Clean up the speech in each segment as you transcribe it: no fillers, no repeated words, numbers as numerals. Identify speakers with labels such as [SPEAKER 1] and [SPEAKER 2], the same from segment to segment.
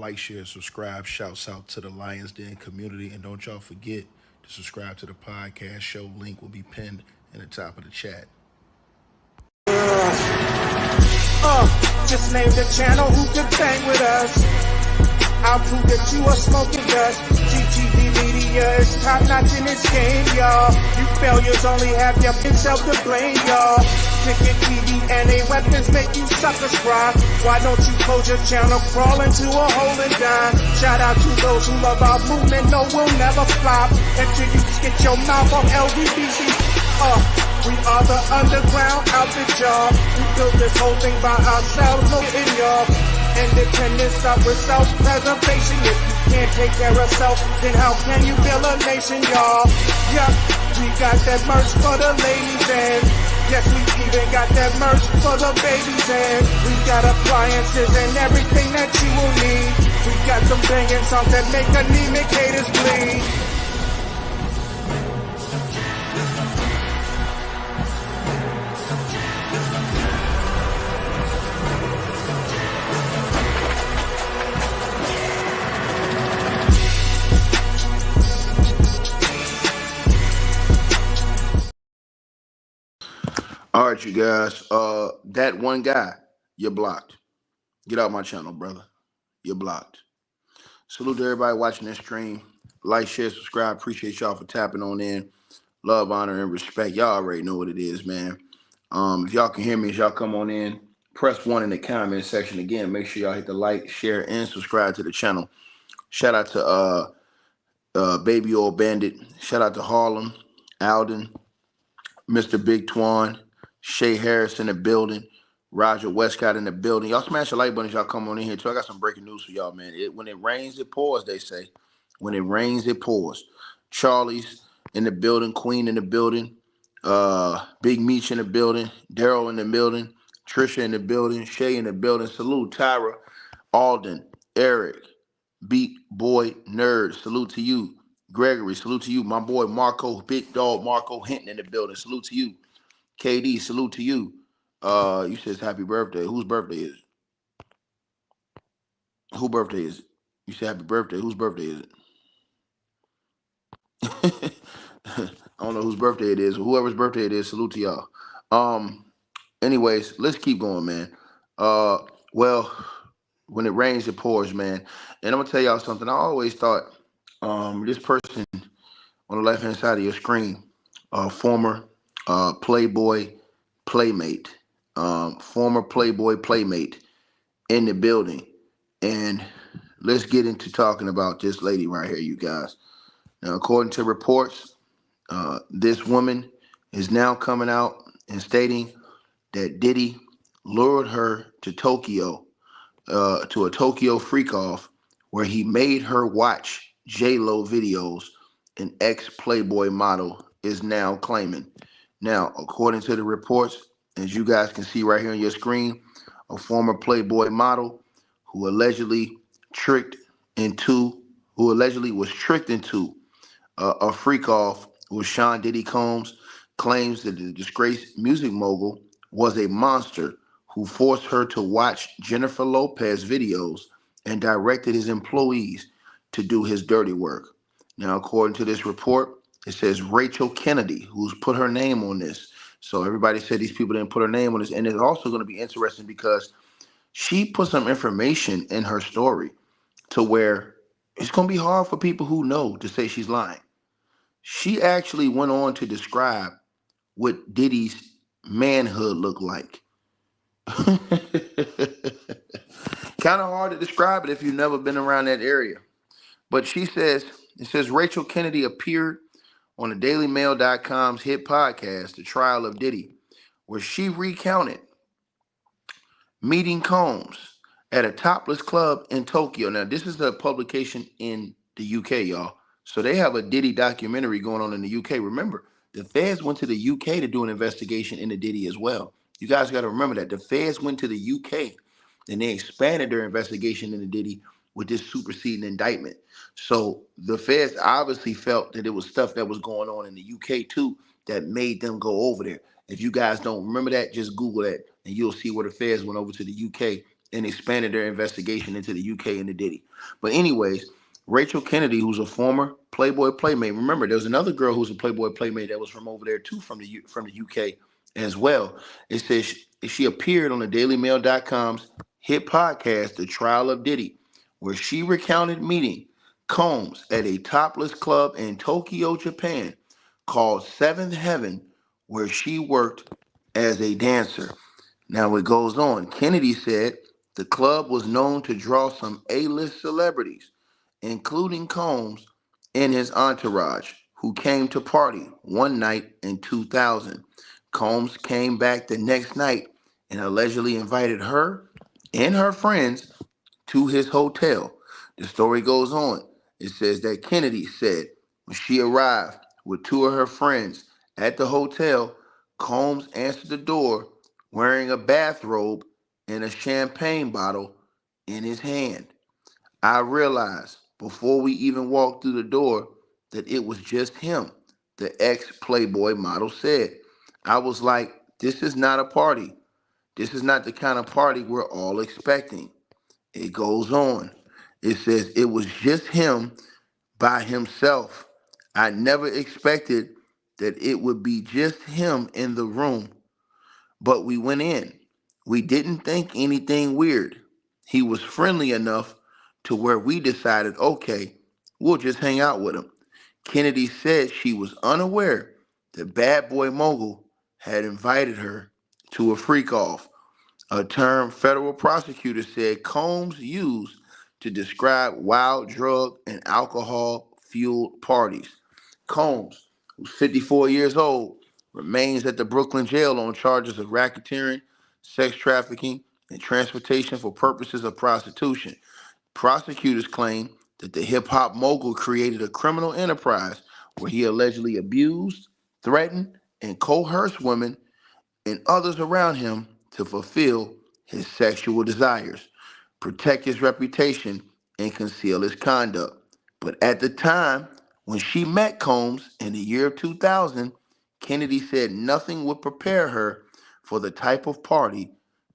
[SPEAKER 1] Like, share, subscribe. Shouts out to the Lions Den community. And don't y'all forget to subscribe to the podcast show. Link will be pinned in the top of the chat.
[SPEAKER 2] Just name the channel who can bang with us. I'll prove that you are smoking dust. GTV Media is top notch in this game, y'all. You failures only have yourself to blame, y'all. Ticket TV and they weapons make you suckers cry. Why don't you close your channel, crawl into a hole and die? Shout out to those who love our movement, no, we'll never flop until you get your mouth off LGBTC. We are the underground out the job. We built this whole thing by ourselves, no in y'all. Independence start with self-preservation. If you can't take care of self, then how can you build a nation, y'all? Yup, we got that merch for the ladies and yes, we even got that merch for the babies and we got appliances and everything that you will need. We got some banging songs that make anemic haters bleed.
[SPEAKER 1] All right, you guys. That one guy, you're blocked. Get out my channel, brother. You're blocked. Salute to everybody watching this stream. Like, share, subscribe. Appreciate y'all for tapping on in. Love, honor, and respect. Y'all already know what it is, man. If y'all can hear me, as y'all come on in, press 1 in the comment section. Again, make sure y'all hit the like, share, and subscribe to the channel. Shout out to Baby Old Bandit. Shout out to Harlem, Alden, Mr. Big Twan, Shay Harris in the building, Roger Westcott in the building. Y'all smash the like button as y'all come on in here too. I got some breaking news for y'all, man. When it rains, it pours, they say. When it rains, it pours. Charlie's in the building, Queen in the building, Big Meech in the building, Daryl in the building, Trisha in the building, Shay in the building. Salute Tyra, Alden, Eric, Beat Boy Nerd. Salute to you. Gregory, salute to you. My boy Marco, Big Dog Marco Hinton in the building. Salute to you. KD, salute to you. You says happy birthday. Whose birthday is it? Whose birthday is it? You said happy birthday. Whose birthday is it? I don't know whose birthday it is. Whoever's birthday it is, salute to y'all. Anyways, let's keep going, man. Well, when it rains, it pours, man. And I'm gonna tell y'all something. I always thought this person on the left-hand side of your screen, former Playboy Playmate, former Playboy Playmate in the building. And let's get into talking about this lady right here, you guys. Now, according to reports, this woman is now coming out and stating that Diddy lured her to Tokyo, to a Tokyo freak-off where he made her watch J-Lo videos, an ex-Playboy model is now claiming. Now, according to the reports, as you guys can see right here on your screen, a former Playboy model who allegedly was tricked into a freak-off with Sean Diddy Combs, claims that the disgraced music mogul was a monster who forced her to watch Jennifer Lopez videos and directed his employees to do his dirty work. Now, according to this report, it says Rachel Kennedy, who's put her name on this. So everybody said these people didn't put her name on this. And it's also going to be interesting because she put some information in her story to where it's going to be hard for people who know to say she's lying. She actually went on to describe what Diddy's manhood looked like. Kind of hard to describe it if you've never been around that area. But she says, it says Rachel Kennedy appeared on the DailyMail.com's hit podcast, The Trial of Diddy, where she recounted meeting Combs at a topless club in Tokyo. Now, this is a publication in the UK, y'all. So they have a Diddy documentary going on in the UK. Remember, the feds went to the UK to do an investigation into Diddy as well. You guys got to remember that. The feds went to the UK and they expanded their investigation into Diddy with this superseding indictment. So the feds obviously felt that it was stuff that was going on in the UK too that made them go over there. If you guys don't remember that, just Google that and you'll see where the feds went over to the UK and expanded their investigation into the UK and the Diddy. But anyways, Rachel Kennedy, who's a former Playboy Playmate. Remember, there was another girl who's a Playboy Playmate that was from over there too, from the UK as well. It says she appeared on the DailyMail.com's hit podcast, The Trial of Diddy, where she recounted meeting Combs at a topless club in Tokyo, Japan, called Seventh Heaven, where she worked as a dancer. Now it goes on. Kennedy said the club was known to draw some A-list celebrities, including Combs and his entourage, who came to party one night in 2000. Combs came back the next night and allegedly invited her and her friends to his hotel. The story goes on. It says that Kennedy said when she arrived with two of her friends at the hotel, Combs answered the door wearing a bathrobe and a champagne bottle in his hand. I realized before we even walked through the door that it was just him, the ex-Playboy model said. I was like, this is not a party. This is not the kind of party we're all expecting. It goes on. It says it was just him by himself. I never expected that it would be just him in the room, but we went in. We didn't think anything weird. He was friendly enough to where we decided, okay, we'll just hang out with him. Kennedy said she was unaware that Bad Boy Mogul had invited her to a freak off, a term federal prosecutors said Combs used to describe wild drug and alcohol fueled parties. Combs, who's 54 years old, remains at the Brooklyn jail on charges of racketeering, sex trafficking, and transportation for purposes of prostitution. Prosecutors claim that the hip hop mogul created a criminal enterprise where he allegedly abused, threatened, and coerced women and others around him to fulfill his sexual desires, protect his reputation, and conceal his conduct. But at the time when she met Combs in the year of 2000, Kennedy said nothing would prepare her for the type of party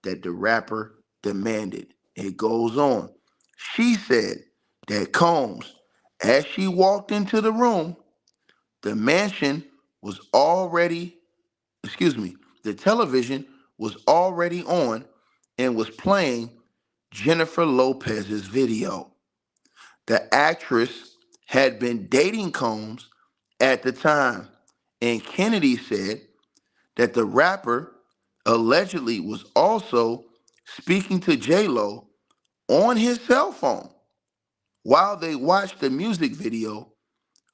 [SPEAKER 1] that the rapper demanded. It goes on. She said that Combs, as she walked into the room, the mansion was already, excuse me, the television was already on and was playing Jennifer Lopez's video. The actress had been dating Combs at the time, and Kennedy said that the rapper allegedly was also speaking to J-Lo on his cell phone while they watched the music video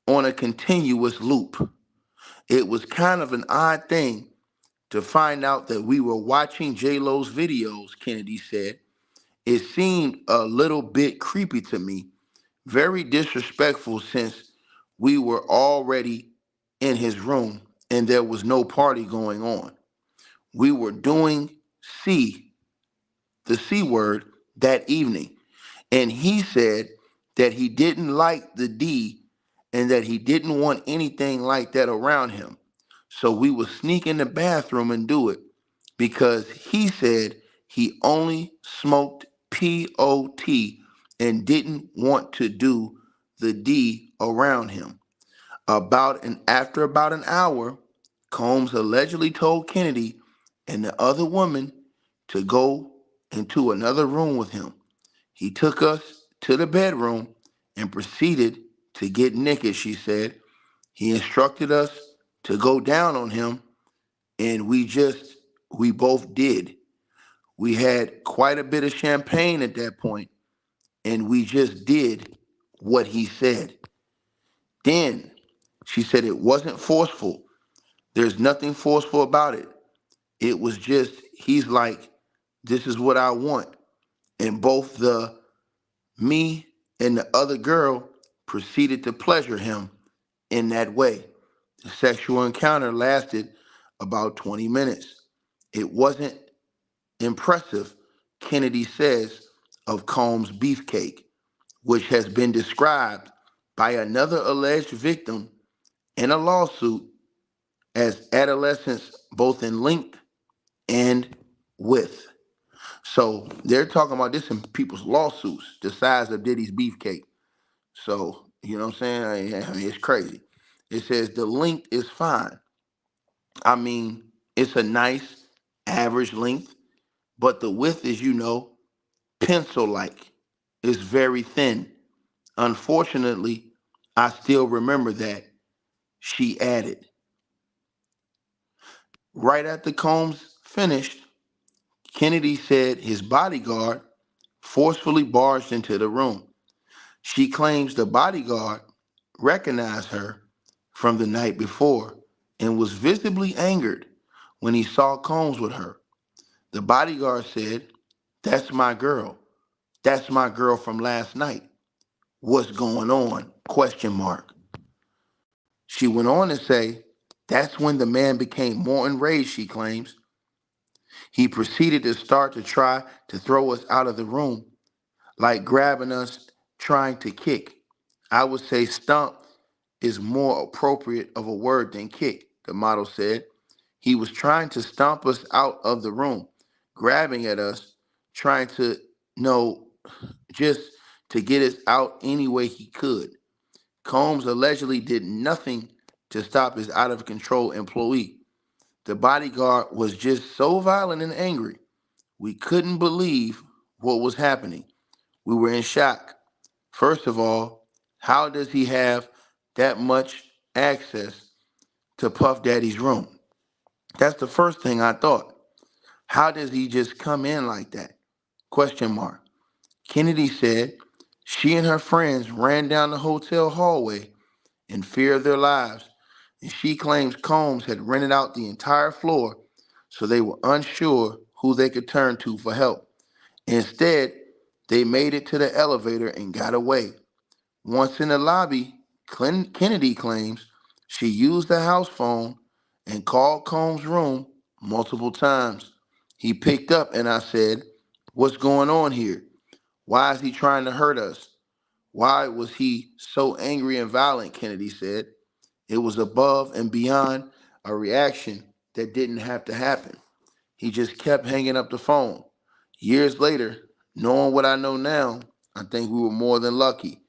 [SPEAKER 1] on a continuous loop. It was kind of an odd thing to find out that we were watching J-Lo's videos, Kennedy said. It seemed a little bit creepy to me, very disrespectful since we were already in his room and there was no party going on. We were doing the C word that evening, and he said that he didn't like the D and that he didn't want anything like that around him. So we would sneak in the bathroom and do it because he said he only smoked POT and didn't want to do the D around him. After about an hour, Combs allegedly told Kennedy and the other woman to go into another room with him. He took us to the bedroom and proceeded to get naked, she said. He instructed us to go down on him, and we both did. We had quite a bit of champagne at that point, and we just did what he said. Then she said it wasn't forceful. There's nothing forceful about it. It was just, he's like, this is what I want. And both me and the other girl proceeded to pleasure him in that way. The sexual encounter lasted about 20 minutes. It wasn't impressive, Kennedy says of Combs' beefcake, which has been described by another alleged victim in a lawsuit as adolescence both in length and width. So they're talking about this in people's lawsuits, the size of Diddy's beefcake. So, you know what I'm saying? I mean, it's crazy. It says the length is fine. I mean, it's a nice average length, but the width is, pencil like. It's very thin. Unfortunately, I still remember that, she added. Right after Combs finished, Kennedy said his bodyguard forcefully barged into the room. She claims the bodyguard recognized her from the night before and was visibly angered when he saw Combs with her. The bodyguard said, "That's my girl. That's my girl from last night. What's going on?" Question mark. She went on to say, "That's when the man became more enraged," she claims. "He proceeded to start to try to throw us out of the room, like grabbing us, trying to kick. I would say stomp is more appropriate of a word than kick," the model said. "He was trying to stomp us out of the room, grabbing at us, trying to, no, just to get us out any way he could." Combs allegedly did nothing to stop his out of control employee. "The bodyguard was just so violent and angry. We couldn't believe what was happening. We were in shock. First of all, how does he have that much access to Puff Daddy's room? That's the first thing I thought. How does he just come in like that? Question mark. Kennedy said she and her friends ran down the hotel hallway in fear of their lives, and she claims Combs had rented out the entire floor, so they were unsure who they could turn to for help. Instead, they made it to the elevator and got away. Once in the lobby, Kennedy claims she used the house phone and called Combs' room multiple times. He picked up and I said, "What's going on here? Why is he trying to hurt us? Why was he so angry and violent?" Kennedy said. "It was above and beyond a reaction that didn't have to happen. He just kept hanging up the phone. Years later, knowing what I know now, I think we were more than lucky."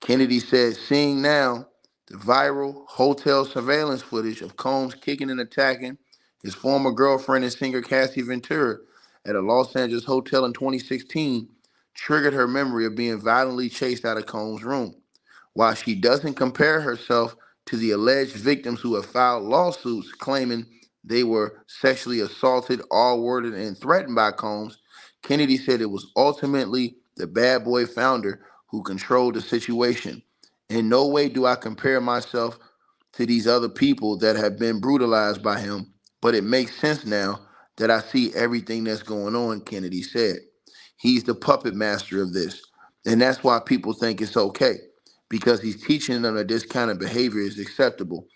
[SPEAKER 1] Kennedy said seeing now the viral hotel surveillance footage of Combs kicking and attacking his former girlfriend and singer Cassie Ventura at a Los Angeles hotel in 2016 triggered her memory of being violently chased out of Combs' room. While she doesn't compare herself to the alleged victims who have filed lawsuits claiming they were sexually assaulted, all-worded, and threatened by Combs, Kennedy said it was ultimately the bad boy founder who controlled the situation. "In no way do I compare myself to these other people that have been brutalized by him, but it makes sense now that I see everything that's going on," Kennedy said. "He's the puppet master of this, and that's why people think it's okay, because he's teaching them that this kind of behavior is acceptable,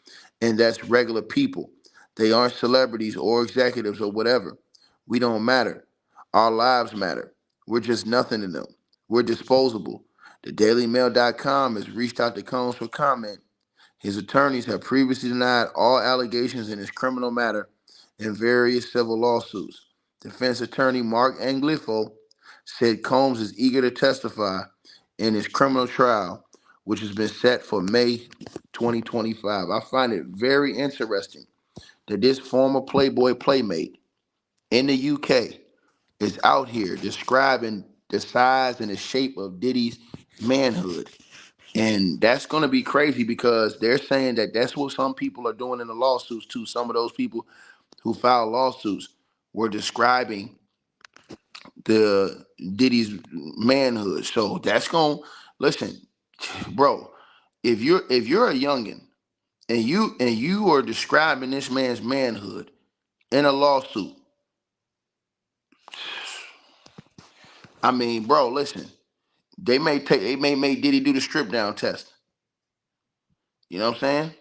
[SPEAKER 1] and that's regular people. They aren't celebrities or executives or whatever. We don't matter. Our lives matter. We're just nothing to them. We're disposable." The DailyMail.com has reached out to Combs for comment. His attorneys have previously denied all allegations in his criminal matter and various civil lawsuits. Defense attorney Mark Anglifo said Combs is eager to testify in his criminal trial, which has been set for May 2025. I find it very interesting that this former Playboy Playmate in the UK is out here describing the size and the shape of Diddy's manhood. And that's going to be crazy because they're saying that that's what some people are doing in the lawsuits too. Some of those people who filed lawsuits were describing the Diddy's manhood. So that's going to listen, bro. If you're a youngin and you are describing this man's manhood in a lawsuit, I mean, bro, listen. They may make Diddy do the strip down test. You know what I'm saying?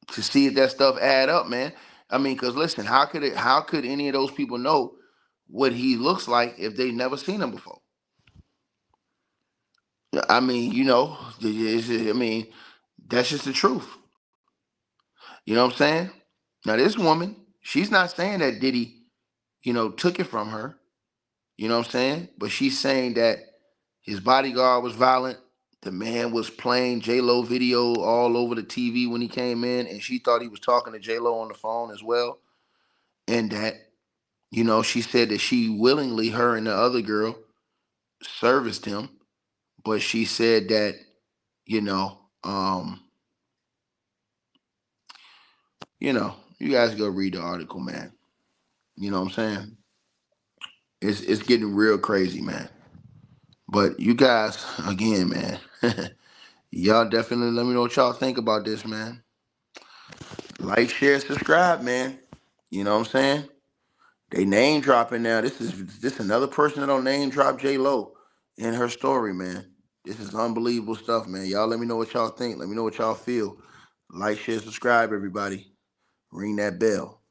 [SPEAKER 1] To see if that stuff add up, man. I mean, because listen, how could any of those people know what he looks like if they've never seen him before? I mean, I mean, that's just the truth. You know what I'm saying? Now, this woman, she's not saying that Diddy, took it from her. You know what I'm saying? But she's saying that his bodyguard was violent. The man was playing J-Lo video all over the TV when he came in, and she thought he was talking to J-Lo on the phone as well. And that, she said that she willingly, her and the other girl, serviced him. But she said that, you know, um, you guys go read the article, man. You know what I'm saying? It's getting real crazy, man. But you guys, again, man, y'all definitely let me know what y'all think about this, man. Like, share, subscribe, man. You know what I'm saying? They name dropping now. This another person that don't name drop J Lo in her story, man. This is unbelievable stuff, man. Y'all let me know what y'all think. Let me know what y'all feel. Like, share, subscribe, everybody. Ring that bell.